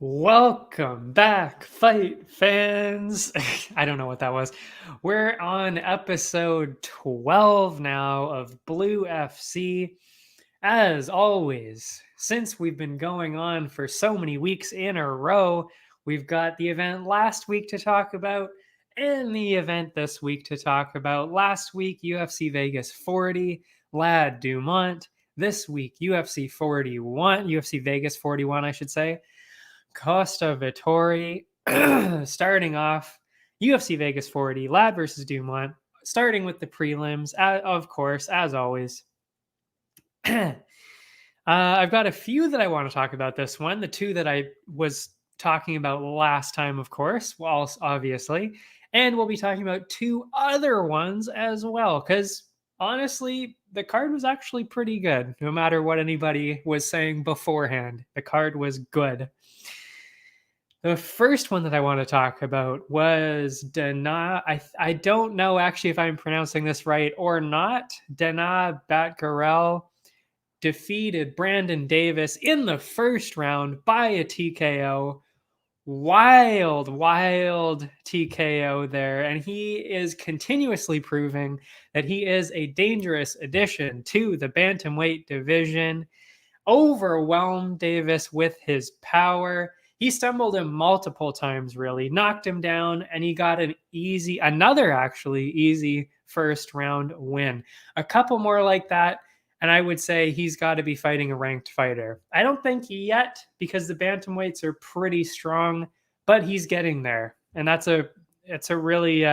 Welcome back, fight fans. I don't know what that was. We're on episode 12 now of BLÜ-FC. As always, since we've been going on for so many weeks in a row, we've got the event last week to talk about and the event this week to talk about. Last week, UFC Vegas 40, Lad Dumont. This week, UFC Vegas 41, I should say. Costa Vettori. Starting off, UFC Vegas 40, Lad versus Dumont, starting with the prelims, of course, as always. I've got a few that I want to talk about this one. The two that I was talking about last time, of course, well, obviously. And we'll be talking about two other ones as well, because honestly, the card was actually pretty good, no matter what anybody was saying beforehand. The card was good. The first one that I want to talk about was Dana. I don't know actually if I'm pronouncing this right or not. Dana Batgarel defeated Brandon Davis in the first round by a TKO. Wild TKO there. And he is continuously proving that he is a dangerous addition to the bantamweight division. Overwhelmed Davis with his power. He stumbled him multiple times, really, knocked him down, and he got another easy first round win. A couple more like that, and I would say he's got to be fighting a ranked fighter. I don't think yet, because the bantamweights are pretty strong, but he's getting there, and that's definitely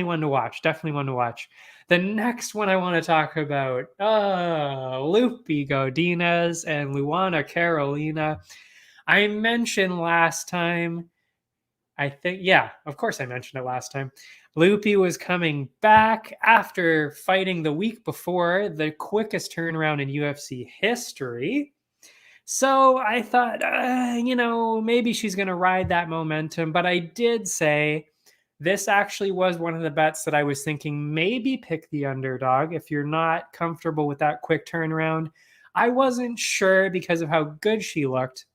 one to watch. The next one I want to talk about, Lupi Godinez and Luana Carolina. I mentioned last time, of course I mentioned it last time. Lupi was coming back after fighting the week before, the quickest turnaround in UFC history. So I thought, maybe she's going to ride that momentum. But I did say this actually was one of the bets that I was thinking maybe pick the underdog if you're not comfortable with that quick turnaround. I wasn't sure because of how good she looked.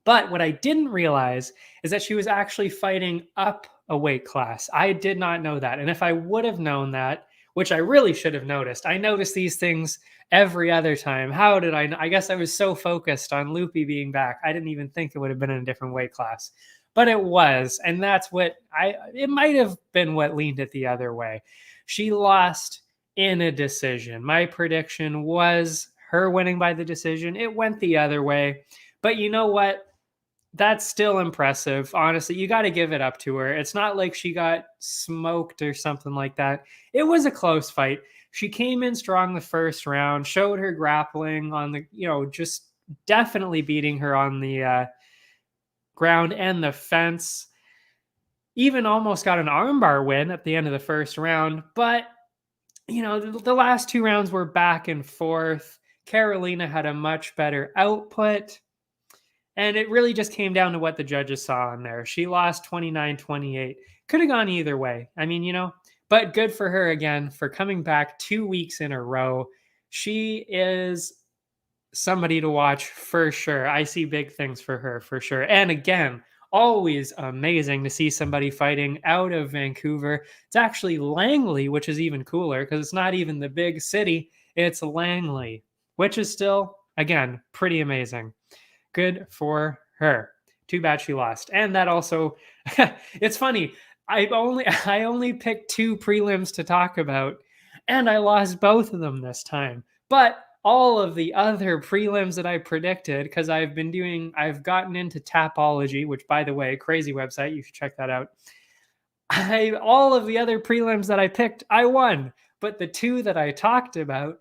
But what I didn't realize is that she was actually fighting up a weight class. I did not know that. And if I would have known that, which I really should have noticed, I notice these things every other time. How did I know? I guess I was so focused on Lupi being back, I didn't even think it would have been in a different weight class. But it was. And that's it might have been what leaned it the other way. She lost in a decision. My prediction was her winning by the decision. It went the other way. But you know what? That's still impressive. Honestly, you got to give it up to her. It's not like she got smoked or something like that. It was a close fight. She came in strong the first round, showed her grappling on the, just definitely beating her on the ground and the fence. Even almost got an armbar win at the end of the first round. But, the last two rounds were back and forth. Carolina had a much better output. And it really just came down to what the judges saw in there. She lost 29-28. Could have gone either way. I mean, but good for her again for coming back 2 weeks in a row. She is somebody to watch for sure. I see big things for her for sure. And again, Always amazing to see somebody fighting out of Vancouver. It's actually Langley, which is even cooler because it's not even the big city. It's Langley, which is still, again, pretty amazing. Good for her. Too bad she lost. And that also, it's funny. I only picked 2 prelims to talk about, and I lost both of them this time. But all of the other prelims that I predicted, because I've gotten into Tapology, which, by the way, crazy website, you should check that out. All of the other prelims that I picked, I won. But the 2 that I talked about,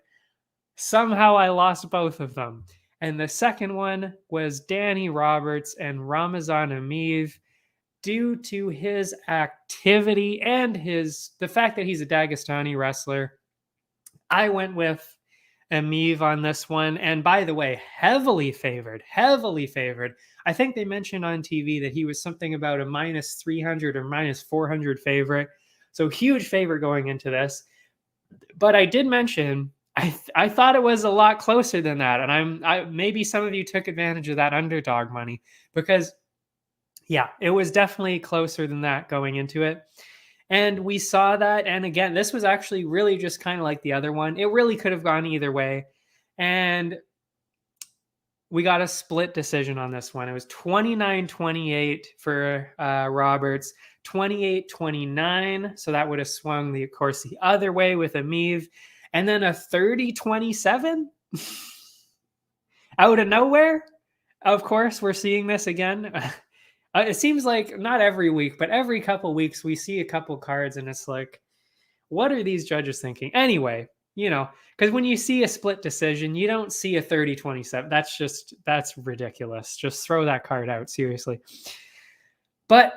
somehow I lost both of them. And the second one was Danny Roberts and Ramazan Ameev, due to his activity and the fact that he's a Dagestani wrestler. I went with Ameev on this one. And by the way, heavily favored. I think they mentioned on TV that he was something about a minus 300 or minus 400 favorite. So huge favorite going into this. But I did mention I thought it was a lot closer than that, and maybe some of you took advantage of that underdog money because, yeah, it was definitely closer than that going into it, and we saw that. And again, this was actually really just kind of like the other one. It really could have gone either way, and we got a split decision on this one. It was 29-28 for Roberts, 28-29, so that would have swung of course, the other way with Ameev. And then a 30-27 out of nowhere. Of course, we're seeing this again. It seems like not every week, but every couple weeks we see a couple cards and it's like, what are these judges thinking? Anyway, because when you see a split decision, you don't see a 30-27. That's ridiculous. Just throw that card out, seriously. But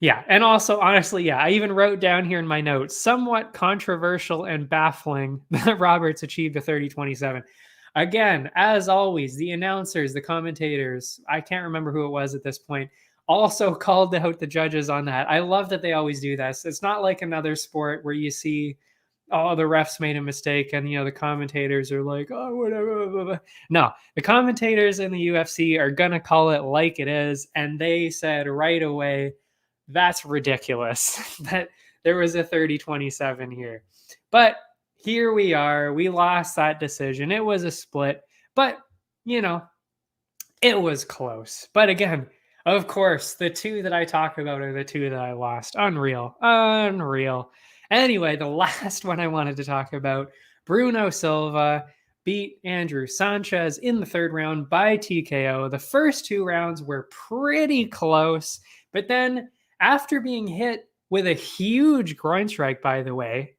yeah, and also, honestly, yeah, I even wrote down here in my notes, somewhat controversial and baffling that Roberts achieved a 30-27. Again, as always, the announcers, the commentators, I can't remember who it was at this point, also called out the judges on that. I love that they always do this. It's not like another sport where you see, oh, the refs made a mistake and, the commentators are like, oh, whatever. Blah, blah. No, the commentators in the UFC are going to call it like it is. And they said right away, that's ridiculous that there was a 30-27 here. But here we are. We lost that decision. It was a split, but, it was close. But again, of course, the 2 that I talk about are the 2 that I lost. Unreal. Anyway, the last one I wanted to talk about, Bruno Silva beat Andrew Sanchez in the 3rd round by TKO. The first 2 rounds were pretty close, but then after being hit with a huge groin strike, by the way,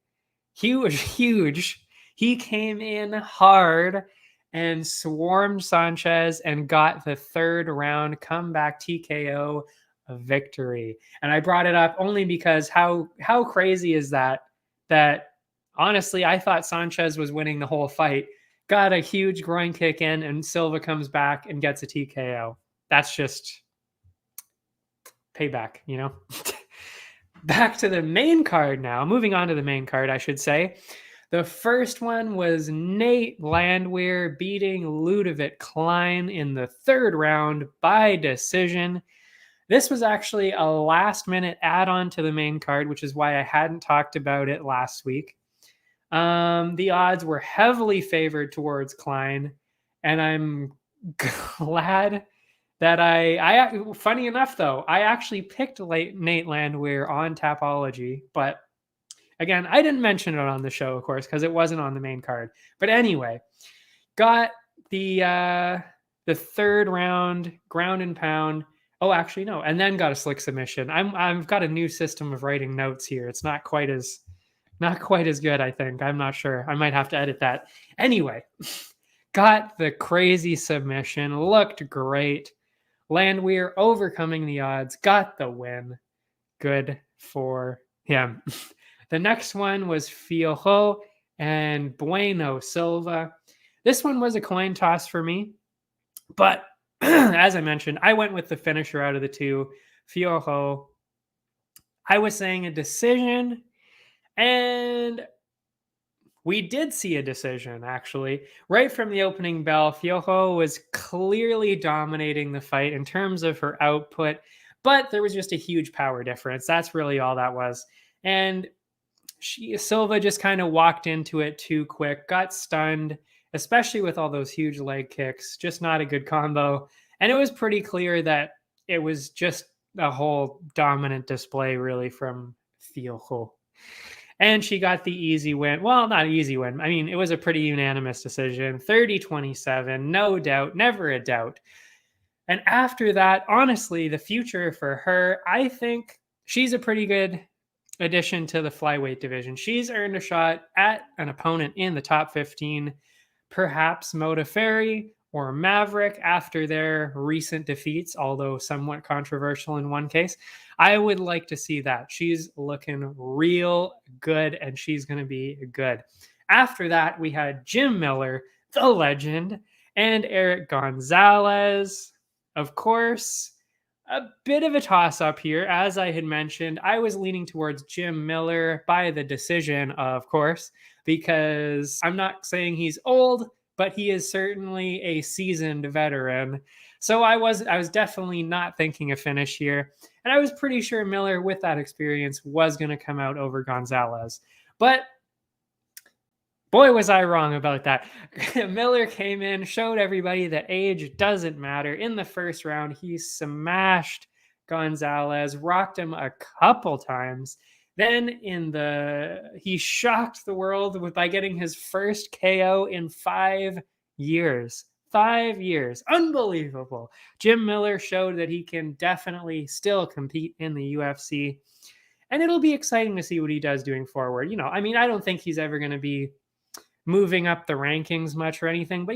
huge, he came in hard and swarmed Sanchez and got the 3rd round comeback TKO victory. And I brought it up only because how crazy is that honestly, I thought Sanchez was winning the whole fight, got a huge groin kick in, and Silva comes back and gets a TKO. That's just payback, Back to the main card now. Moving on to the main card, I should say. The first one was Nate Landwehr beating Ludovic Klein in the 3rd round by decision. This was actually a last-minute add-on to the main card, which is why I hadn't talked about it last week. The odds were heavily favored towards Klein, and I'm glad that I funny enough, though, I actually picked Nate Landwehr on Tapology, but again, I didn't mention it on the show, of course, because it wasn't on the main card. But anyway, got the 3rd round ground and pound. Oh, actually, no, and then got a slick submission. I've got a new system of writing notes here. It's not quite as good, I think. I'm not sure. I might have to edit that. Anyway, got the crazy submission. Looked great. Landwehr overcoming the odds, got the win. Good for him. The next one was Fiojo and Bueno Silva. This one was a coin toss for me, but as I mentioned, I went with the finisher out of the 2, Fiojo. I was saying a decision, and we did see a decision, actually. Right from the opening bell, Fiojo was clearly dominating the fight in terms of her output, but there was just a huge power difference. That's really all that was. And Silva just kind of walked into it too quick, got stunned, especially with all those huge leg kicks. Just not a good combo. And it was pretty clear that it was just a whole dominant display, really, from Theo. And she got the easy win. Well, not easy win. I mean, it was a pretty unanimous decision. 30-27, no doubt, never a doubt. And after that, honestly, the future for her, I think she's a pretty good addition to the flyweight division. She's earned a shot at an opponent in the top 15, perhaps Modafferi or Maverick after their recent defeats, although somewhat controversial in one case. I would like to see that. She's looking real good, and she's going to be good. After that, we had Jim Miller, the legend, and Eric Gonzalez. Of course, a bit of a toss-up here. As I had mentioned, I was leaning towards Jim Miller by the decision, of course, because I'm not saying he's old, but he is certainly a seasoned veteran. So I was definitely not thinking a finish here. And I was pretty sure Miller, with that experience, was going to come out over Gonzalez. But boy, was I wrong about that. Miller came in, showed everybody that age doesn't matter. In the first round, he smashed Gonzalez, rocked him a couple times. Then he shocked the world by getting his first KO in 5 years. 5 years. Unbelievable. Jim Miller showed that he can definitely still compete in the UFC. And it'll be exciting to see what he does doing forward. I mean, I don't think he's ever going to be moving up the rankings much or anything, but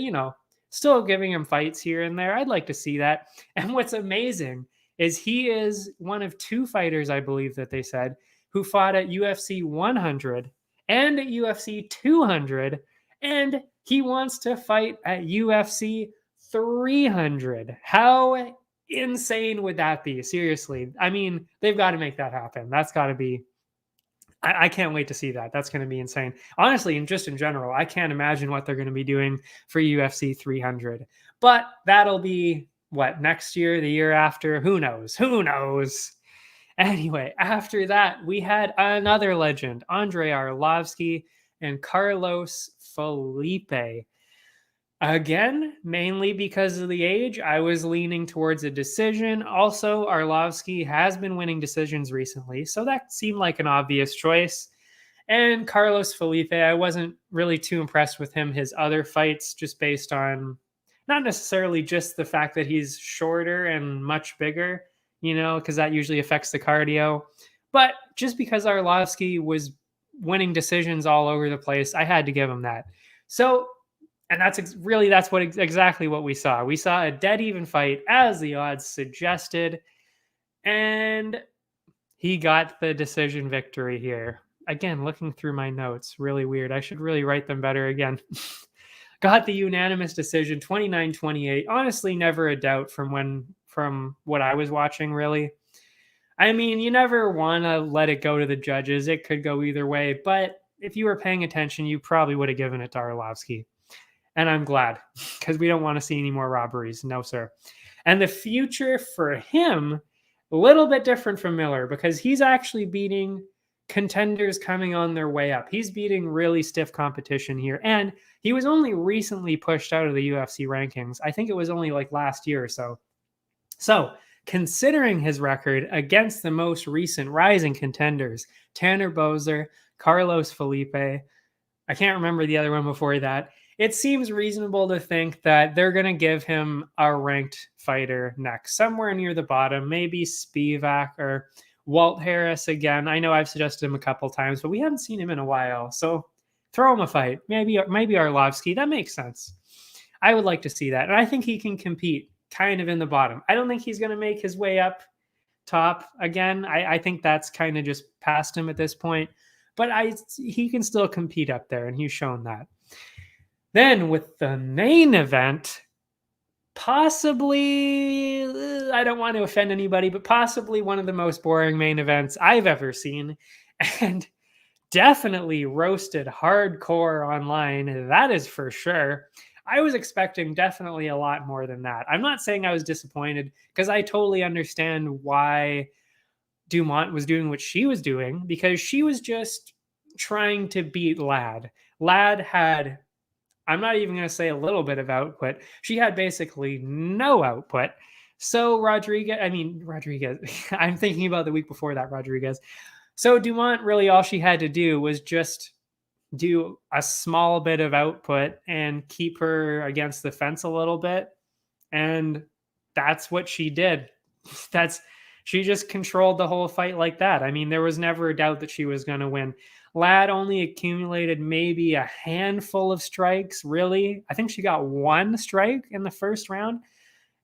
still giving him fights here and there. I'd like to see that. And what's amazing is he is one of 2 fighters, I believe that they said, who fought at UFC 100 and at UFC 200, and he wants to fight at UFC 300. How insane would that be? Seriously. I mean, they've got to make that happen. That's got to be, I can't wait to see that. That's going to be insane. Honestly, and just in general, I can't imagine what they're going to be doing for UFC 300. But that'll be, next year, the year after? Who knows? Who knows? Anyway, after that, we had another legend, Andrei Arlovski and Carlos Felipe. Again, mainly because of the age, I was leaning towards a decision. Also, Arlovski has been winning decisions recently, so that seemed like an obvious choice. And Carlos Felipe, I wasn't really too impressed with him, his other fights, just based on not necessarily just the fact that he's shorter and much bigger, because that usually affects the cardio, but just because Arlovski was winning decisions all over the place, I had to give him that. So, and that's exactly what we saw. We saw a dead even fight, as the odds suggested, and he got the decision victory here. Again, looking through my notes, really weird. I should really write them better again. Got the unanimous decision, 29-28. Honestly, never a doubt from what I was watching, really. I mean, you never want to let it go to the judges. It could go either way, but if you were paying attention, you probably would have given it to Arlovski. And I'm glad, because we don't want to see any more robberies. No, sir. And the future for him, a little bit different from Miller, because he's actually beating contenders coming on their way up. He's beating really stiff competition here. And he was only recently pushed out of the UFC rankings. I think it was only last year or so. So, considering his record against the most recent rising contenders, Tanner Boser, Carlos Felipe, I can't remember the other one before that, it seems reasonable to think that they're going to give him a ranked fighter next, somewhere near the bottom, maybe Spivak or Walt Harris again. I know I've suggested him a couple times, but we haven't seen him in a while. So throw him a fight. Maybe Arlovski. That makes sense. I would like to see that. And I think he can compete kind of in the bottom. I don't think he's going to make his way up top again. I think that's kind of just past him at this point. But he can still compete up there, and he's shown that. Then with the main event, possibly, I don't want to offend anybody, but possibly one of the most boring main events I've ever seen, and definitely roasted hardcore online, that is for sure. I was expecting definitely a lot more than that. I'm not saying I was disappointed because I totally understand why Dumont was doing what she was doing, because she was just trying to beat Lad. Lad had, I'm not even going to say a little bit of output. She had basically no output. So Rodriguez, I'm thinking about the week before that, Rodriguez. So Dumont, really all she had to do was just do a small bit of output and keep her against the fence a little bit. And that's what she did. That's She just controlled the whole fight like that. I mean, there was never a doubt that she was going to win. Lad only accumulated maybe a handful of strikes, really. I think she got one strike in the first round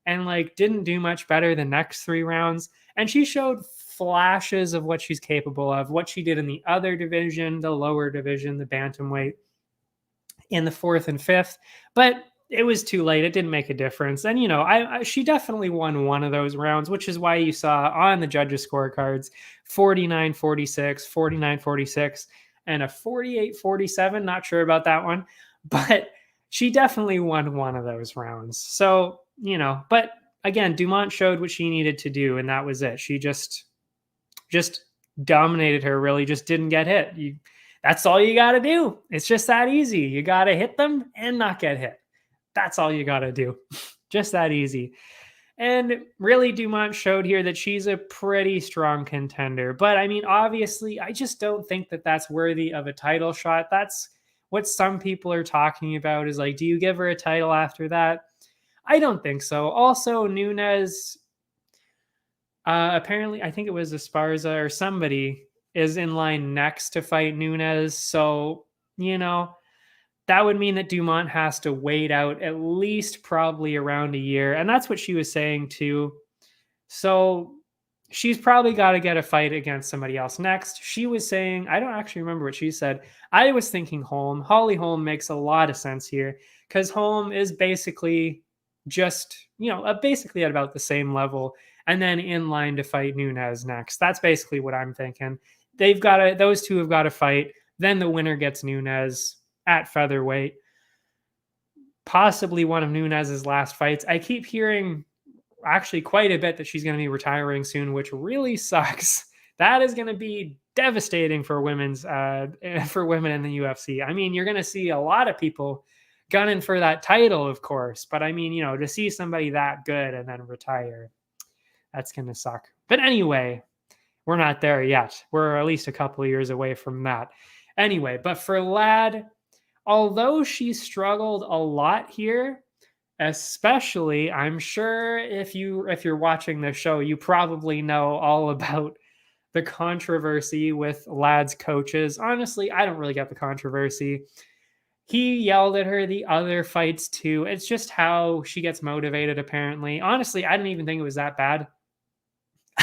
and like didn't do much better the next 3 rounds. And she showed flashes of what she's capable of, what she did in the other division, the lower division, the bantamweight, in the fourth and fifth. But it was too late. It didn't make a difference. And, she definitely won one of those rounds, which is why you saw on the judges' scorecards 49-46, 49-46, and a 48-47. Not sure about that one, but she definitely won one of those rounds. So, but again, Dumont showed what she needed to do, and that was it. She just dominated her, really just didn't get hit. That's all you got to do. It's just that easy. You got to hit them and not get hit. That's all you got to do. Just that easy. And really, Dumont showed here that she's a pretty strong contender. But I mean, obviously, I just don't think that that's worthy of a title shot. That's what some people are talking about, is like, do you give her a title after that? I don't think so. Also, Nunes, apparently, I think it was Esparza or somebody, is in line next to fight Nunes. So, that would mean that Dumont has to wait out at least probably around a year. And that's what she was saying too. So she's probably got to get a fight against somebody else next. She was saying, I don't actually remember what she said. I was thinking Holm. Holly Holm makes a lot of sense here because Holm is basically just, basically at about the same level and then in line to fight Nunes next. That's basically what I'm thinking. Those two have got to fight. Then the winner gets Nunes at featherweight, possibly one of Nunes's last fights. I keep hearing actually quite a bit that she's going to be retiring soon, which really sucks. That is going to be devastating for women in the UFC. I mean, you're going to see a lot of people gunning for that title, of course, but I mean, to see somebody that good and then retire, that's going to suck. But anyway, we're not there yet. We're at least a couple of years away from that. Anyway, but for Lad, although she struggled a lot here, especially, I'm sure if you're watching the show, you probably know all about the controversy with Lad's coaches. Honestly, I don't really get the controversy. He yelled at her the other fights too. It's just how she gets motivated, apparently. Honestly, I didn't even think it was that bad.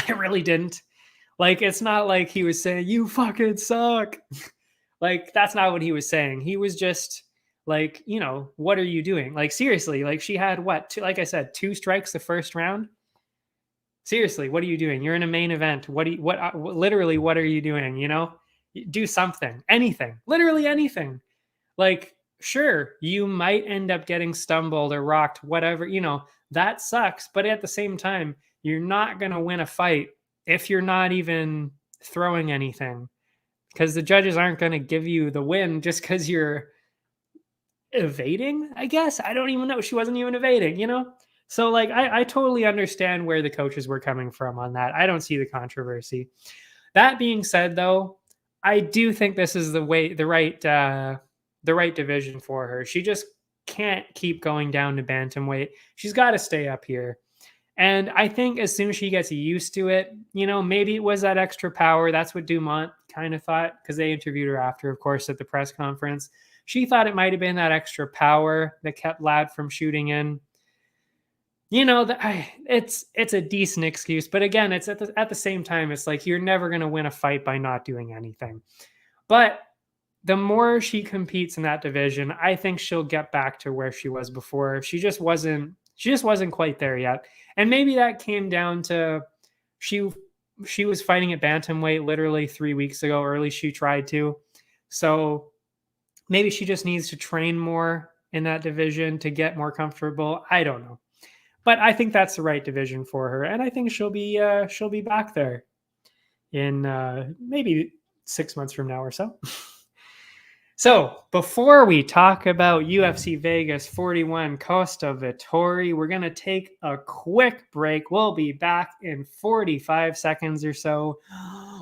I really didn't. Like, it's not like he was saying, "You fucking suck." Like, that's not what he was saying. He was just like, what are you doing? Like, seriously, like she had like I said, 2 strikes the first round. Seriously, what are you doing? You're in a main event. Literally, what are you doing? Do something, anything, literally anything. Like, sure, you might end up getting stumbled or rocked, whatever, that sucks. But at the same time, you're not going to win a fight if you're not even throwing anything, because the judges aren't going to give you the win just because you're evading, I guess. I don't even know. She wasn't even evading, So, like, I totally understand where the coaches were coming from on that. I don't see the controversy. That being said, though, I do think this is the right division for her. She just can't keep going down to bantamweight. She's got to stay up here. And I think as soon as she gets used to it, maybe it was that extra power. That's what Dumont kind of thought, because they interviewed her after, of course, at the press conference. She thought it might have been that extra power that kept Lad from shooting in. It's a decent excuse, but again, it's at the same time, it's like you're never going to win a fight by not doing anything. But the more she competes in that division, I think she'll get back to where she was before. She just wasn't quite there yet. And maybe that came down to she was fighting at bantamweight literally 3 weeks ago, or at least she tried to. So maybe she just needs to train more in that division to get more comfortable. I don't know. But I think that's the right division for her, and I think she'll be back there in maybe 6 months from now or so. So before we talk about UFC Vegas 41 Costa Vettori, we're going to take a quick break. We'll be back in 45 seconds or so,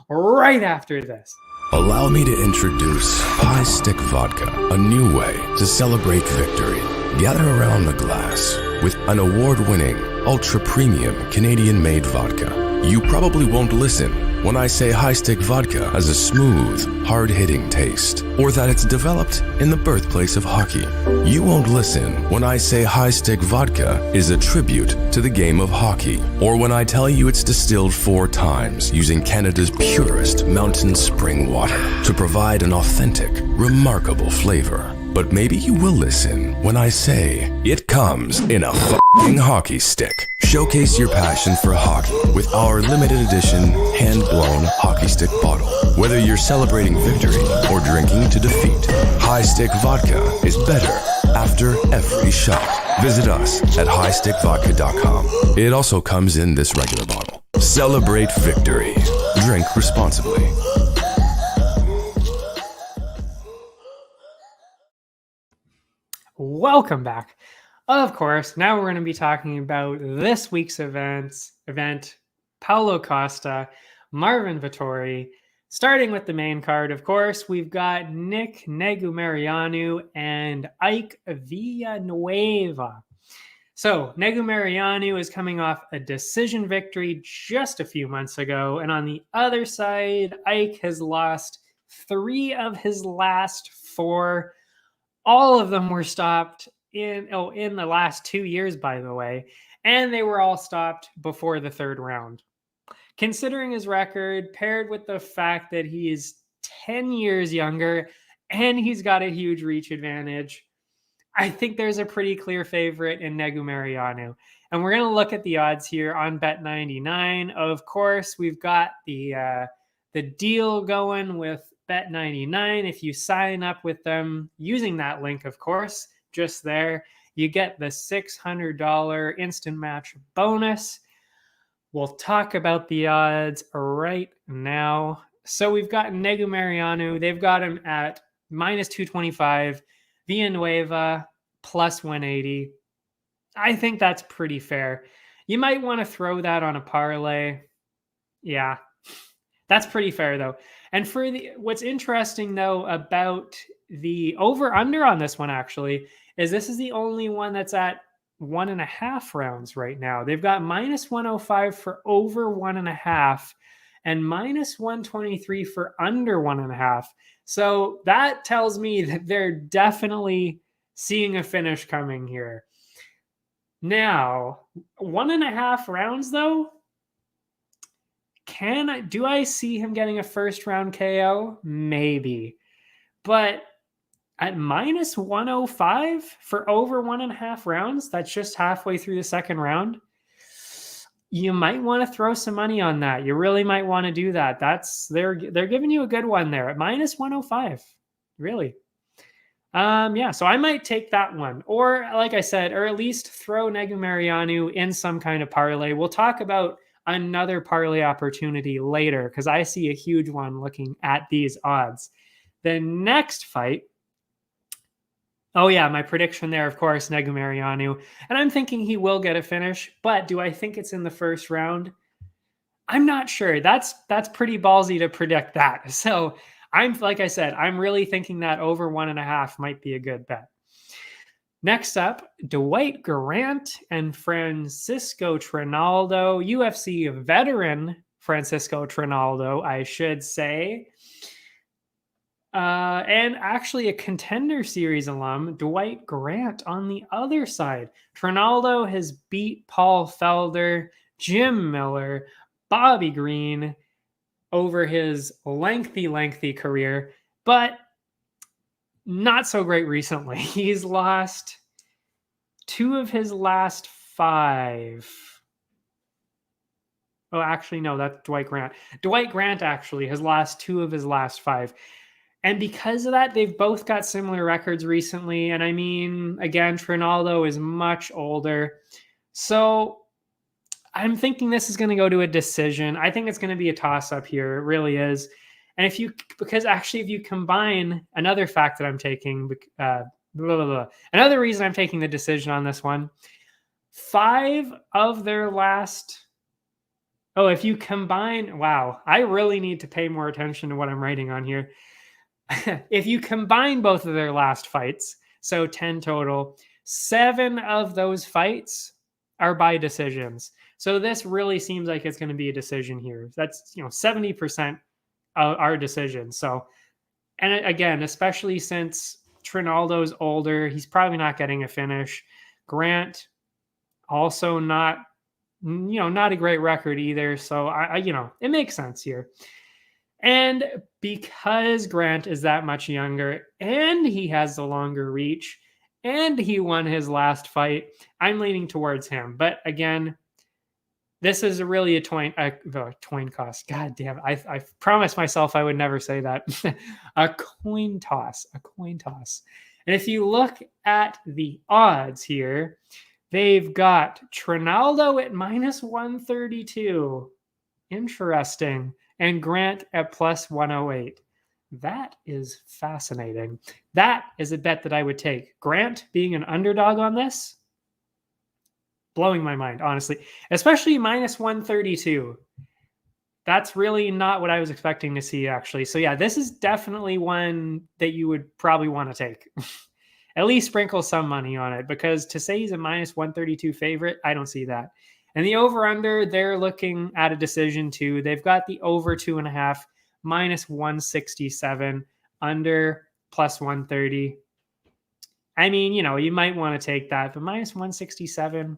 right after this. Allow me to introduce High Stick Vodka, a new way to celebrate victory. Gather around the glass with an award-winning, ultra-premium Canadian-made vodka. You probably won't listen when I say High Stick Vodka has a smooth, hard-hitting taste, or that it's developed in the birthplace of hockey. You won't listen when I say High Stick Vodka is a tribute to the game of hockey, or when I tell you it's distilled 4 times using Canada's purest mountain spring water to provide an authentic, remarkable flavor. But maybe you will listen when I say it comes in a f***ing hockey stick. Showcase your passion for hockey with our limited edition hand-blown hockey stick bottle. Whether you're celebrating victory or drinking to defeat, High Stick Vodka is better after every shot. Visit us at highstickvodka.com. It also comes in this regular bottle. Celebrate victory. Drink responsibly. Welcome back. Of course, now we're going to be talking about this week's event, Paulo Costa, Marvin Vettori. Starting with the main card, of course, we've got Negu Mariano and Ike Villanueva. So Negu Mariano is coming off a decision victory just a few months ago. And on the other side, Ike has lost 3 of his last 4. All of them were stopped in the last 2 years, by the way, and they were all stopped before the 3rd round. Considering his record, paired with the fact that he is 10 years younger and he's got a huge reach advantage, I think there's a pretty clear favorite in Negu Mariano. And we're going to look at the odds here on Bet99. Of course, we've got the deal going with Bet99. If you sign up with them using that link, of course, just there, you get the $600 instant match bonus. We'll talk about the odds right now. So we've got Negu Mariano. They've got him at minus 225. Villanueva plus 180. I think that's pretty fair. You might want to throw that on a parlay. Yeah, that's pretty fair though. And for what's interesting though about the over-under on this one actually is this is the only one that's at 1.5 rounds right now. They've got minus 105 for over 1.5 and minus 123 for under 1.5. So that tells me that they're definitely seeing a finish coming here. Now, 1.5 rounds though, do I see him getting a first round KO? Maybe. But at minus 105 for over 1.5 rounds, that's just halfway through the 2nd round. You might want to throw some money on that. You really might want to do that. They're giving you a good one there at minus 105. Really. Yeah, so I might take that one. Or like I said, or at least throw Negu Mariano in some kind of parlay. We'll talk about another parlay opportunity later because I see a huge one looking at these odds. The next fight, oh yeah, my prediction there, of course, Negu Mariano. And I'm thinking he will get a finish, but do I think it's in the 1st round? I'm not sure. That's pretty ballsy to predict that. So like I said, I'm really thinking that over 1.5 might be a good bet. Next up, Dwight Grant and Francisco Trinaldo, UFC veteran Francisco Trinaldo, I should say. And actually a Contender Series alum, Dwight Grant on the other side. Trinaldo has beat Paul Felder, Jim Miller, Bobby Green over his lengthy career, but not so great recently. He's lost 2 of his last 5. Oh, actually, no, that's Dwight Grant. Dwight Grant actually has lost 2 of his last 5. And because of that, they've both got similar records recently. And I mean, again, Trinaldo is much older. So I'm thinking this is going to go to a decision. I think it's going to be a toss-up here. It really is. And because actually, if you combine another fact that I'm taking, another reason I'm taking the decision on this one, 5 of their last, if you combine, wow, I really need to pay more attention to what I'm writing on here. If you combine both of their last fights, so 10 total, 7 of those fights are by decisions. So this really seems like it's going to be a decision here. That's 70% are decisions. So, and again, especially since Trinaldo's older, he's probably not getting a finish. Grant also not a great record either. So it makes sense here. And because Grant is that much younger and he has the longer reach and he won his last fight, I'm leaning towards him. But again, this is really a coin toss. God damn, I promised myself I would never say that. A coin toss. And if you look at the odds here, they've got Trinaldo at -132. Interesting. And Grant at +108. That is fascinating. That is a bet that I would take. Grant being an underdog on this, blowing my mind, honestly. Especially -132. That's really not what I was expecting to see, actually. So yeah, this is definitely one that you would probably want to take. At least sprinkle some money on it, because to say he's a -132 favorite, I don't see that. And the over-under, they're looking at a decision too. They've got the over 2.5, -167, under +130. I mean, you might want to take that, but -167,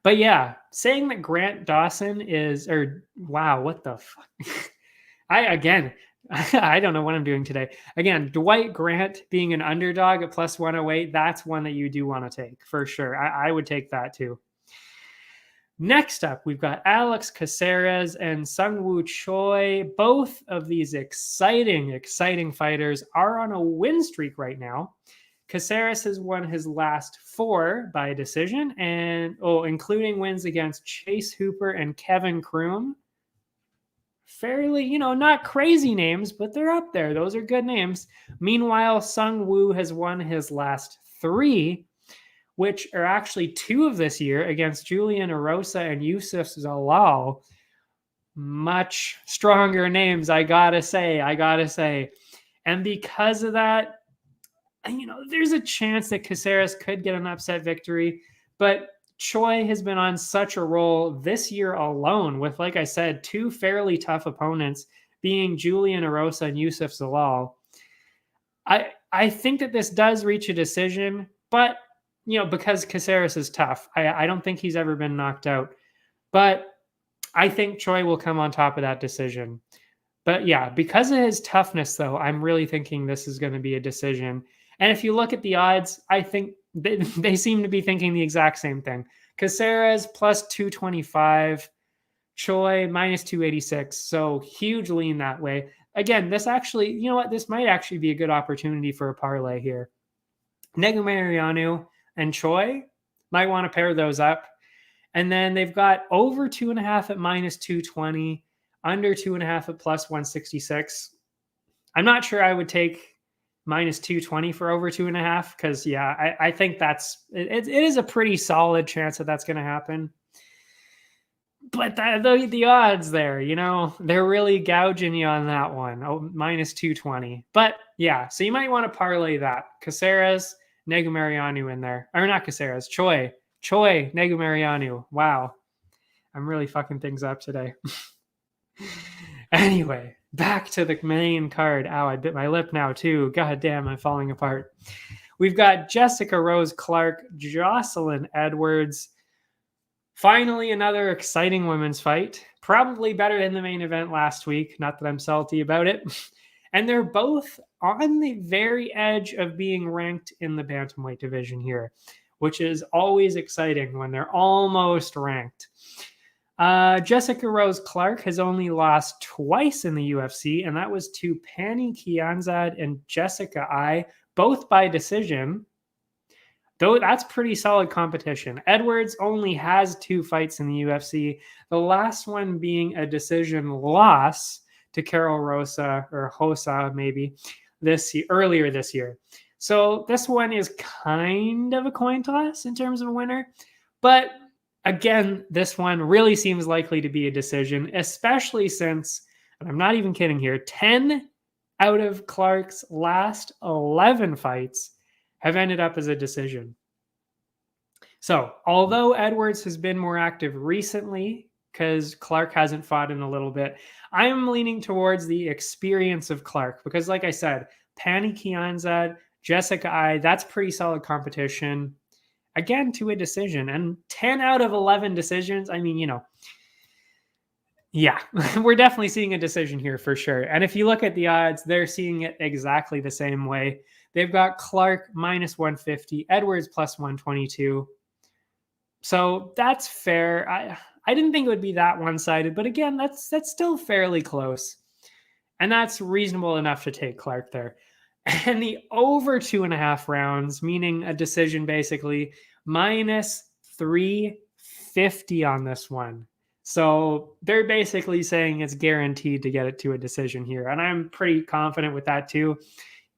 But yeah, saying that Grant Dawson is, wow, what the fuck? I don't know what I'm doing today. Again, Dwight Grant being an underdog at +108, that's one that you do want to take for sure. I would take that too. Next up, we've got Alex Casarez and Sangwoo Choi. Both of these exciting fighters are on a win streak right now. Casarez has won his last 4 by decision, and including wins against Chase Hooper and Kevin Kroom. Fairly, not crazy names, but they're up there. Those are good names. Meanwhile, Sangwoo has won his last 3, which are actually 2 of this year against Julian Erosa and Yusuf Zalal. Much stronger names, I gotta say. And because of that, there's a chance that Casarez could get an upset victory, but Choi has been on such a roll this year alone with, like I said, 2 fairly tough opponents, being Julian Erosa and Yusuf Zalal. I think that this does reach a decision, but because Casarez is tough, I don't think he's ever been knocked out. But I think Choi will come on top of that decision. But yeah, because of his toughness, though, I'm really thinking this is going to be a decision. And if you look at the odds, I think they seem to be thinking the exact same thing. Casarez +225, Choi -286. So huge lean that way. Again, this actually, this might actually be a good opportunity for a parlay here. Negu Mariano and Choi might want to pair those up. And then they've got over 2.5 at -220, under 2.5 at +166. I'm not sure I would take -220 for over 2.5, because I think it is a pretty solid chance that that's going to happen. But the odds there, they're really gouging you on that one. -220. But yeah, so you might want to parlay that. Casarez, Negu Mariano in there. Or not Casarez, Choi, Negu Mariano. Wow. I'm really fucking things up today. Anyway, back to the main card. Ow, I bit my lip now too. God damn, I'm falling apart. We've got Jessica Rose Clark, Jocelyn Edwards. Finally, another exciting women's fight. Probably better than the main event last week. Not that I'm salty about it. And they're both on the very edge of being ranked in the bantamweight division here, which is always exciting when they're almost ranked. Jessica Rose Clark has only lost twice in the UFC, and that was to Pani Kianzad and Jessica Ai, both by decision. Though that's pretty solid competition. Edwards only has 2 fights in the UFC, the last one being a decision loss to Carol Rosa, or Hosa maybe, earlier this year. So this one is kind of a coin toss in terms of a winner. But again, this one really seems likely to be a decision, especially since, and I'm not even kidding here, 10 out of Clark's last 11 fights have ended up as a decision. So, although Edwards has been more active recently, because Clark hasn't fought in a little bit, I am leaning towards the experience of Clark, because like I said, Pani Kianzad, Jessica Ai, that's pretty solid competition. Again, to a decision. And 10 out of 11 decisions, I mean, yeah, we're definitely seeing a decision here for sure. And if you look at the odds, they're seeing it exactly the same way. They've got Clark minus 150, Edwards plus 122. So that's fair. I didn't think it would be that one-sided, but again, that's still fairly close. And that's reasonable enough to take Clark there. And the over 2.5 rounds, meaning a decision basically, minus 350 on this one. So they're basically saying it's guaranteed to get it to a decision here. And I'm pretty confident with that too.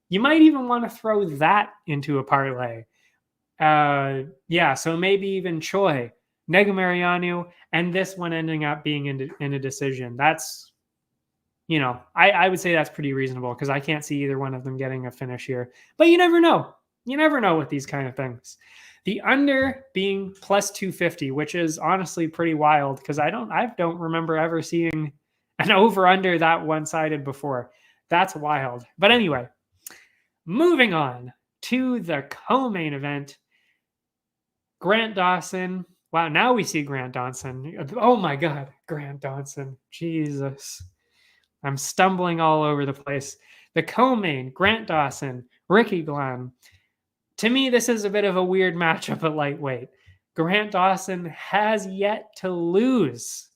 You might even want to throw that into a parlay. Yeah, so maybe even Choi, Negu Mariano, and this one ending up being in a decision. That's, I would say that's pretty reasonable because I can't see either one of them getting a finish here. But you never know. You never know with these kind of things. The under being plus 250, which is honestly pretty wild because I don't remember ever seeing an over-under that one-sided before. That's wild. But anyway, moving on to the co-main event. Grant Dawson. Wow, now we see Grant Dawson. Oh my God, Grant Dawson. Jesus. I'm stumbling all over the place. The co-main, Grant Dawson, Ricky Glenn. To me, this is a bit of a weird matchup at lightweight. Grant Dawson has yet to lose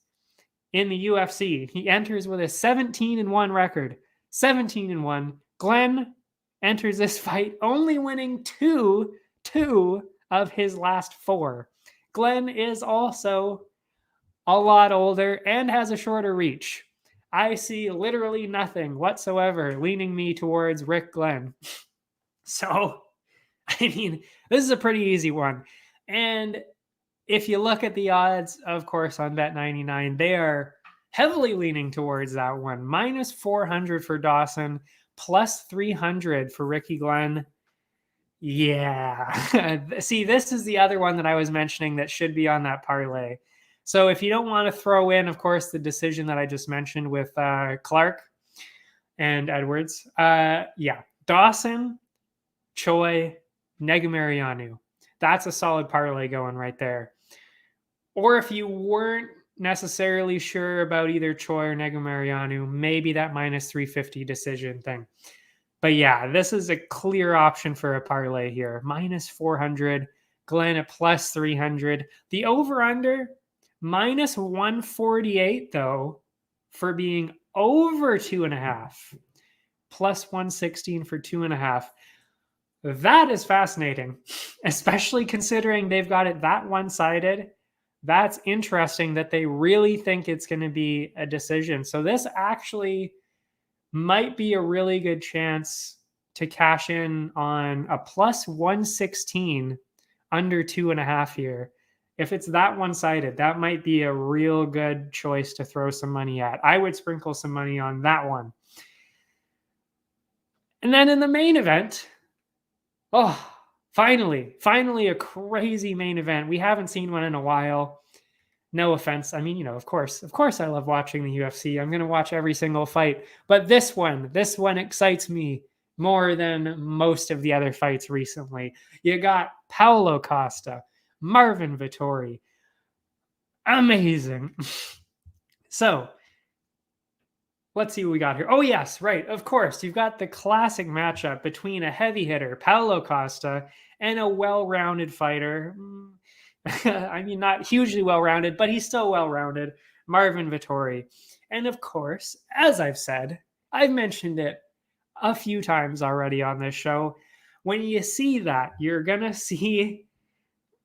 in the UFC. He enters with a 17-1 record. 17-1. Glenn enters this fight only winning two of his last 4. Glenn is also a lot older and has a shorter reach. I see literally nothing whatsoever leaning me towards Rick Glenn. So, I mean, this is a pretty easy one. And if you look at the odds, of course, on Bet99, they are heavily leaning towards that one. Minus 400 for Dawson, plus 300 for Ricky Glenn. Yeah. See, this is the other one that I was mentioning that should be on that parlay. So if you don't want to throw in, of course, the decision that I just mentioned with Clark and Edwards, Dawson, Choi, Negu Mariano. That's a solid parlay going right there. Or if you weren't necessarily sure about either Choi or Negu Mariano, maybe that minus 350 decision thing. But yeah, this is a clear option for a parlay here. Minus 400, Glenn at plus 300. The over-under, minus 148, though, for being over 2.5. Plus 116 for 2.5. That is fascinating, especially considering they've got it that one-sided. That's interesting that they really think it's going to be a decision. So this actually might be a really good chance to cash in on a plus 116 under 2.5 here. If it's that one-sided, that might be a real good choice to throw some money at. I would sprinkle some money on that one. And then in the main event, finally a crazy main event. We haven't seen one in a while. No offense. I mean, of course I love watching the UFC. I'm going to watch every single fight. But this one excites me more than most of the other fights recently. You got Paulo Costa, Marvin Vettori. Amazing. So, let's see what we got here. Oh, yes, right. Of course, you've got the classic matchup between a heavy hitter, Paulo Costa, and a well-rounded fighter, I mean, not hugely well-rounded, but he's still well-rounded. Marvin Vettori. And of course, as I've said, I've mentioned it a few times already on this show. When you see that, you're going to see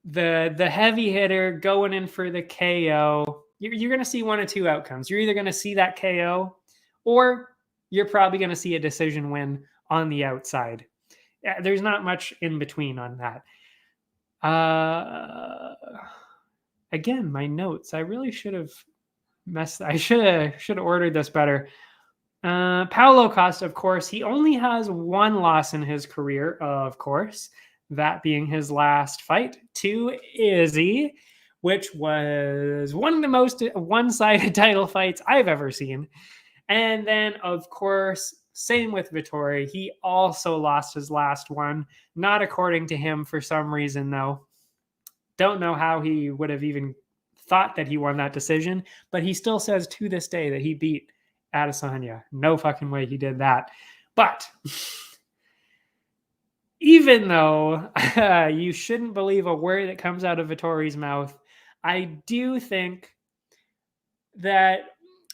the heavy hitter going in for the KO. You're going to see one of two outcomes. You're either going to see that KO, or you're probably going to see a decision win on the outside. There's not much in between on that. Again, my notes. I really should have I should have ordered this better. Paulo Costa, of course, he only has one loss in his career, of course, that being his last fight to Izzy, which was one of the most one-sided title fights I've ever seen. And then, of course, same with Vettori. He also lost his last one, not according to him for some reason, though. Don't know how he would have even thought that he won that decision, but he still says to this day that he beat Adesanya. No fucking way he did that. But even though you shouldn't believe a word that comes out of Vettori's mouth, I do think that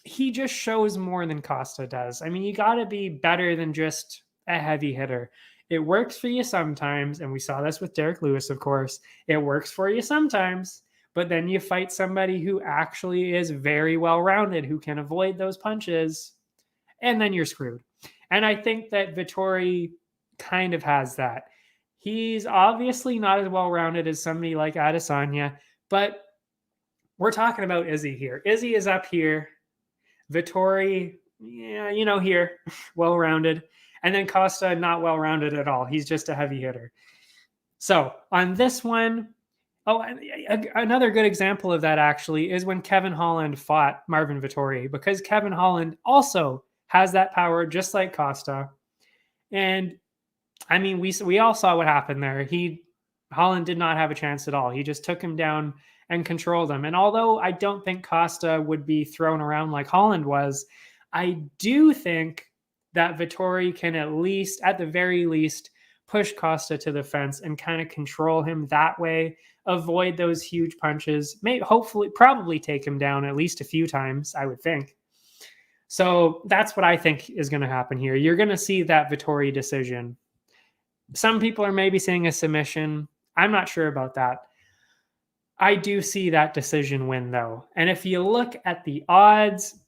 he just shows more than Costa does. I mean, you got to be better than just a heavy hitter. It works for you sometimes, and we saw this with Derek Lewis, of course. It works for you sometimes, but then you fight somebody who actually is very well-rounded, who can avoid those punches, and then you're screwed. And I think that Vettori kind of has that. He's obviously not as well-rounded as somebody like Adesanya, but we're talking about Izzy here. Izzy is up here. Vettori, yeah, you know, here, well-rounded. And then Costa, not well-rounded at all. He's just a heavy hitter. So on this one, another good example of that actually is when Kevin Holland fought Marvin Vettori, because Kevin Holland also has that power just like Costa. And I mean, we all saw what happened there. Holland did not have a chance at all. He just took him down and controlled him. And although I don't think Costa would be thrown around like Holland was, I do think that Vettori can at the very least, push Costa to the fence and kind of control him that way, avoid those huge punches, probably take him down at least a few times, I would think. So that's what I think is going to happen here. You're going to see that Vettori decision. Some people are maybe saying a submission. I'm not sure about that. I do see that decision win, though. And if you look at the odds,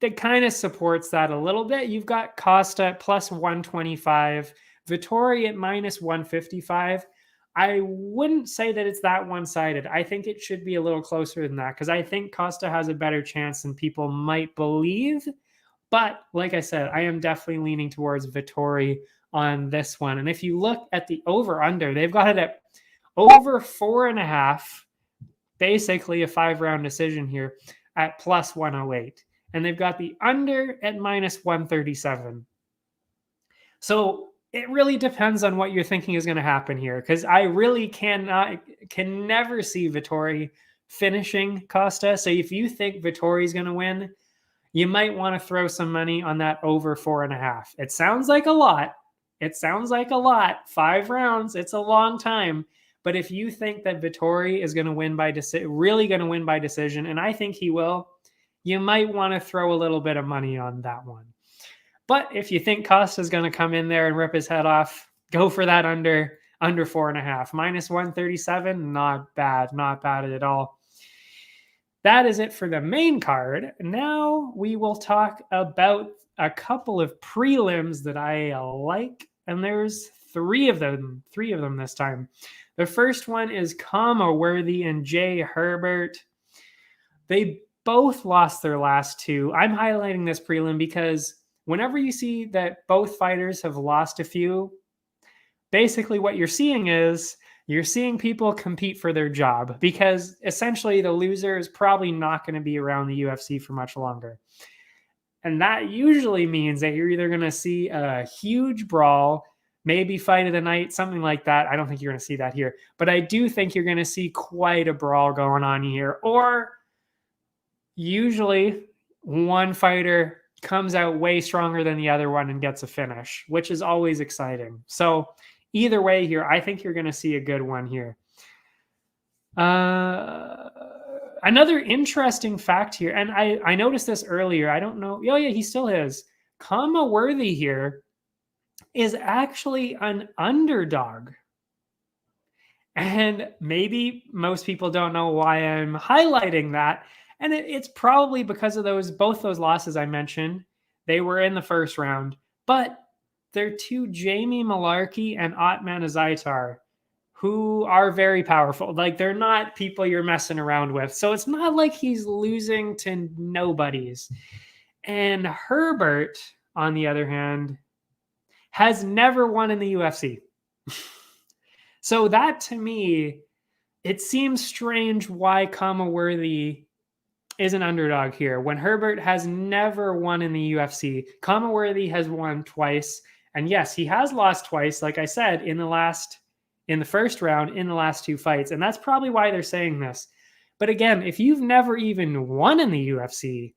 that kind of supports that a little bit. You've got Costa at plus 125, Vettori at minus 155. I wouldn't say that it's that one-sided. I think it should be a little closer than that, because I think Costa has a better chance than people might believe. But like I said, I am definitely leaning towards Vettori on this one. And if you look at the over-under, they've got it at over 4.5, basically a 5-round decision here at plus 108. And they've got the under at minus 137. So it really depends on what you're thinking is going to happen here, because I really can never see Vettori finishing Costa. So if you think Vettori is going to win, you might want to throw some money on that over 4.5. It sounds like a lot. 5 rounds. It's a long time. But if you think that Vettori is going to win by really going to win by decision, and I think he will, you might want to throw a little bit of money on that one. But if you think Costa's going to come in there and rip his head off, go for that under 4.5. Minus 137, not bad at all. That is it for the main card. Now we will talk about a couple of prelims that I like, and there's three of them this time. The first one is Kama Worthy and Jay Herbert. They both lost their last two. I'm highlighting this prelim because whenever you see that both fighters have lost a few, basically what you're seeing is you're seeing people compete for their job, because essentially the loser is probably not going to be around the UFC for much longer. And that usually means that you're either going to see a huge brawl, maybe fight of the night, something like that. I don't think you're going to see that here, but I do think you're going to see quite a brawl going on here. Or usually one fighter comes out way stronger than the other one and gets a finish, which is always exciting. So either way here, I think you're going to see a good one here. Another interesting fact here, and I noticed this earlier. I don't know. Oh, yeah, he still is. Kama Worthy here is actually an underdog. And maybe most people don't know why I'm highlighting that. And it's probably because of both those losses I mentioned. They were in the first round, but they're to Jamie Malarkey and Otman Azaitar, who are very powerful. Like, they're not people you're messing around with. So it's not like he's losing to nobodies. And Herbert, on the other hand, has never won in the UFC. So that, to me, it seems strange why Kama Worthy is an underdog here when Herbert has never won in the UFC. Kama Worthy has won twice. And yes, he has lost twice, like I said, in the first round, in the last two fights. And that's probably why they're saying this. But again, if you've never even won in the UFC,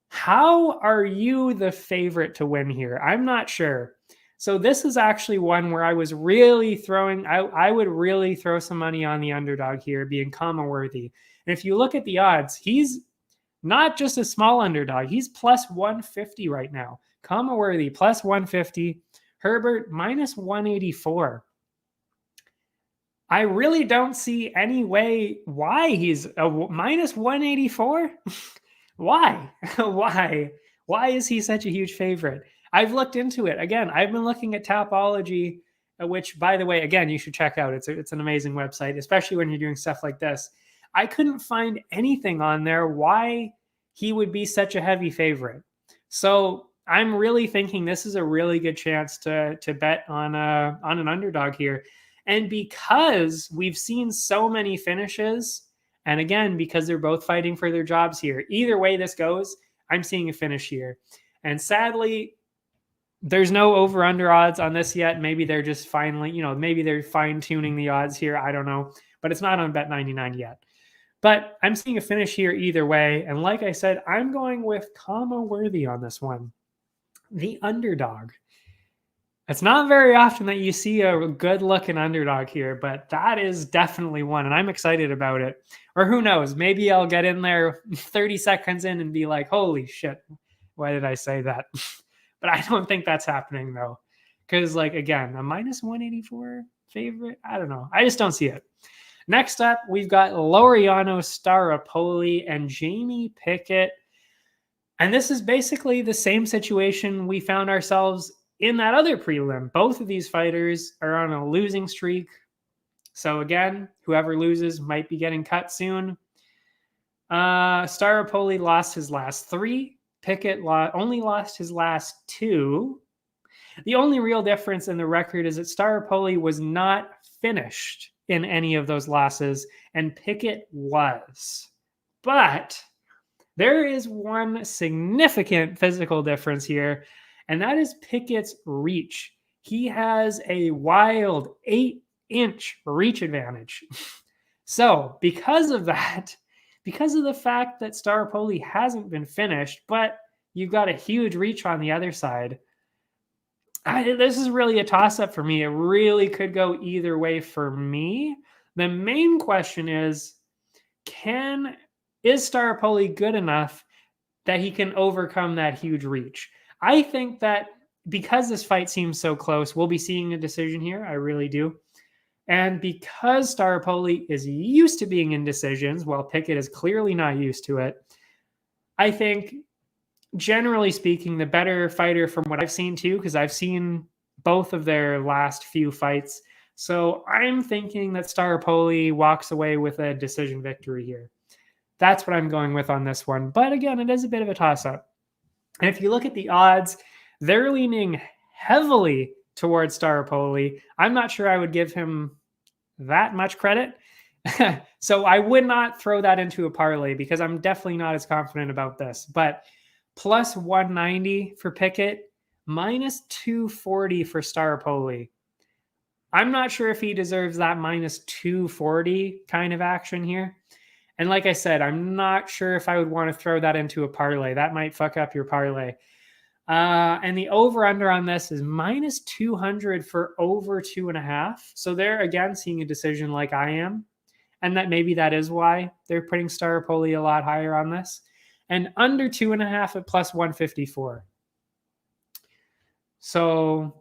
how are you the favorite to win here? I'm not sure. So this is actually one where I was really I would really throw some money on the underdog here, being Kama Worthy. And if you look at the odds, he's not just a small underdog. He's plus 150 right now. Kama Worthy plus 150. Herbert minus 184. I really don't see any way why he's a minus 184. Why? Why is he such a huge favorite? I've looked into it. Again, I've been looking at Tapology, which, by the way, again, you should check out. It's an amazing website, especially when you're doing stuff like this. I couldn't find anything on there why he would be such a heavy favorite. So I'm really thinking this is a really good chance to bet on an underdog here. And because we've seen so many finishes, and again, because they're both fighting for their jobs here, either way this goes, I'm seeing a finish here. And sadly, there's no over-under odds on this yet. Maybe they're just maybe they're fine-tuning the odds here. I don't know. But it's not on Bet99 yet. But I'm seeing a finish here either way. And like I said, I'm going with Kama Worthy on this one. The underdog. It's not very often that you see a good-looking underdog here, but that is definitely one, and I'm excited about it. Or who knows, maybe I'll get in there 30 seconds in and be like, holy shit, why did I say that? But I don't think that's happening, though. Because, again, a minus 184 favorite? I don't know. I just don't see it. Next up, we've got Laureano Staropoli and Jamie Pickett. And this is basically the same situation we found ourselves in that other prelim. Both of these fighters are on a losing streak. So again, whoever loses might be getting cut soon. Staropoli lost his last 3. Pickett only lost his last 2. The only real difference in the record is that Staropoli was not finished in any of those losses, and Pickett was. But there is one significant physical difference here, and that is Pickett's reach. He has a wild 8-inch reach advantage. So because of that, because of the fact that Staropoli hasn't been finished, but you've got a huge reach on the other side, this is really a toss-up for me. It really could go either way for me. The main question is Staropoli good enough that he can overcome that huge reach? I think that because this fight seems so close, we'll be seeing a decision here. I really do. And because Staropoli is used to being in decisions, while Pickett is clearly not used to it, I think, generally speaking, the better fighter from what I've seen too, because I've seen both of their last few fights. So I'm thinking that Staropoli walks away with a decision victory here. That's what I'm going with on this one. But again, it is a bit of a toss-up. And if you look at the odds, they're leaning heavily towards Staropoli. I'm not sure I would give him that much credit. So I would not throw that into a parlay because I'm definitely not as confident about this. But plus 190 for Pickett, minus 240 for Staropoli. I'm not sure if he deserves that minus 240 kind of action here. And like I said, I'm not sure if I would want to throw that into a parlay. That might fuck up your parlay. And the over-under on this is minus 200 for over 2.5. So they're, again, seeing a decision like I am. and that maybe that is why they're putting Staropoli a lot higher on this. And under 2.5 at plus 154. So,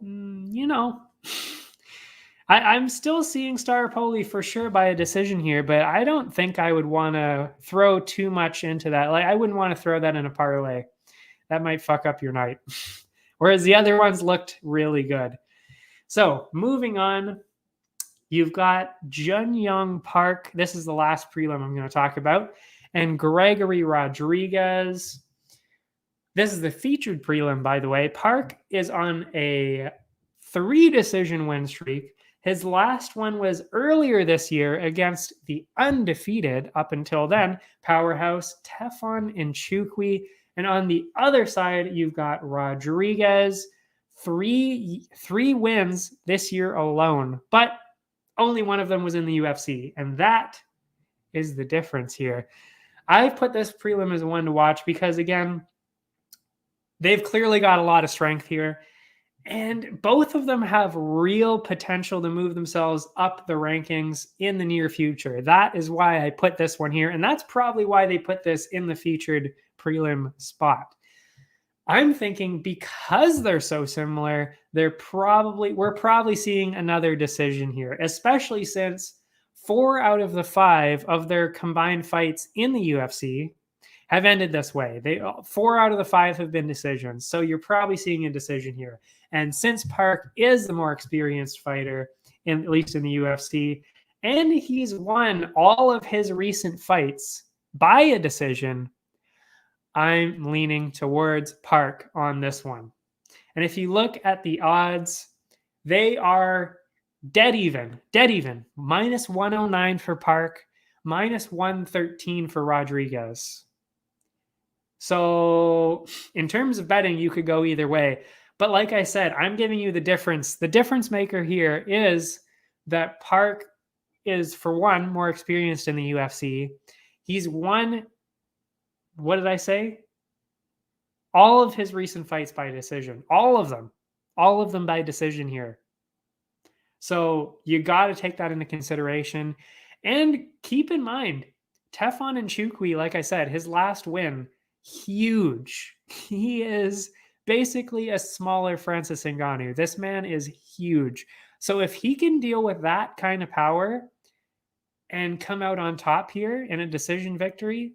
I'm still seeing Staropoli for sure by a decision here, but I don't think I would want to throw too much into that. Like, I wouldn't want to throw that in a parlay. That might fuck up your night. Whereas the other ones looked really good. So, moving on, you've got Jun Park. This is the last prelim I'm going to talk about. And Gregory Rodriguez. This is the featured prelim, by the way. Park is on a 3-decision win streak. His last one was earlier this year against the undefeated, up until then, powerhouse Tefon Nchukwi. And on the other side, you've got Rodriguez, three wins this year alone, but only one of them was in the UFC. And that is the difference here. I've put this prelim as one to watch because, again, they've clearly got a lot of strength here. And both of them have real potential to move themselves up the rankings in the near future. That is why I put this one here. And that's probably why they put this in the featured prelim spot. I'm thinking because they're so similar, we're probably seeing another decision here, especially since 4 out of the 5 of their combined fights in the UFC have ended this way. 4 out of the 5 have been decisions. So you're probably seeing a decision here. And since Park is the more experienced fighter, at least in the UFC, and he's won all of his recent fights by a decision, I'm leaning towards Park on this one. And if you look at the odds, they are dead even. Minus 109 for Park, minus 113 for Rodriguez. So in terms of betting, you could go either way. But like I said, I'm giving you the difference. The difference maker here is that Park is, for one, more experienced in the UFC. He's won, what did I say? All of his recent fights by decision. All of them by decision here. So you got to take that into consideration. And keep in mind, Tefon Nchukwi, like I said, his last win, huge. He is basically a smaller Francis Ngannou. This man is huge. So if he can deal with that kind of power and come out on top here in a decision victory,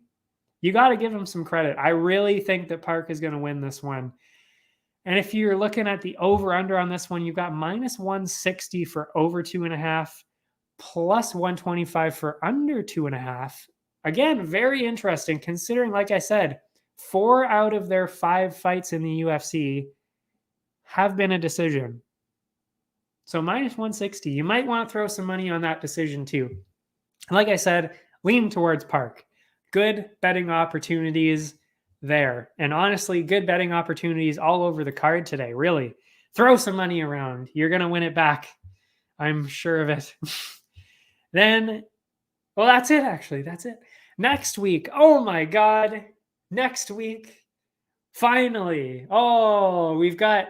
you got to give him some credit. I really think that Park is going to win this one. And if you're looking at the over-under on this one, you've got minus 160 for over 2.5, plus 125 for under 2.5. Again, very interesting considering, like I said, 4 out of their 5 fights in the UFC have been a decision. So minus 160, you might want to throw some money on that decision too. Like I said, lean towards Park. Good betting opportunities there. And honestly, good betting opportunities all over the card today, really. Throw some money around. You're going to win it back. I'm sure of it. Then, well, that's it, actually. That's it. Next week, oh my God. Next week, finally. Oh, we've got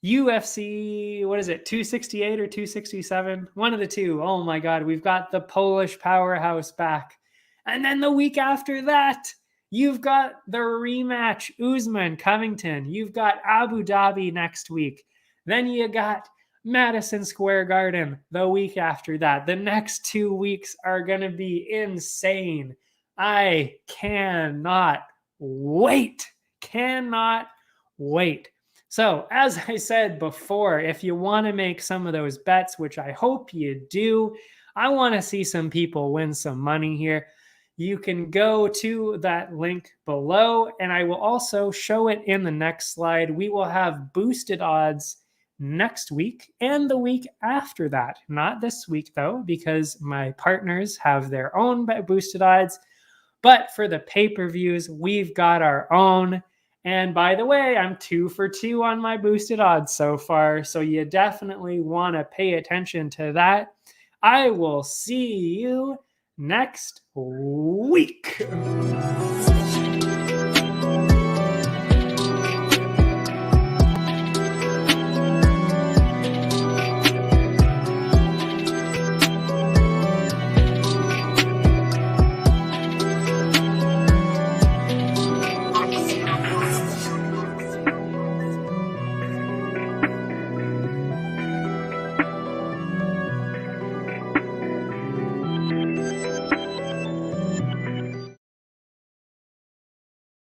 UFC, what is it, 268 or 267? One of the two. Oh my God, we've got the Polish powerhouse back. And then the week after that, you've got the rematch, Usman, Covington. You've got Abu Dhabi next week. Then you got Madison Square Garden the week after that. The next 2 weeks are going to be insane. I cannot wait. Cannot wait. So, as I said before, if you want to make some of those bets, which I hope you do, I want to see some people win some money here. You can go to that link below, and I will also show it in the next slide. We will have boosted odds next week and the week after that. Not this week, though, because my partners have their own boosted odds. But for the pay-per-views, we've got our own. And by the way, I'm 2 for 2 on my boosted odds so far. So you definitely want to pay attention to that. I will see you next week.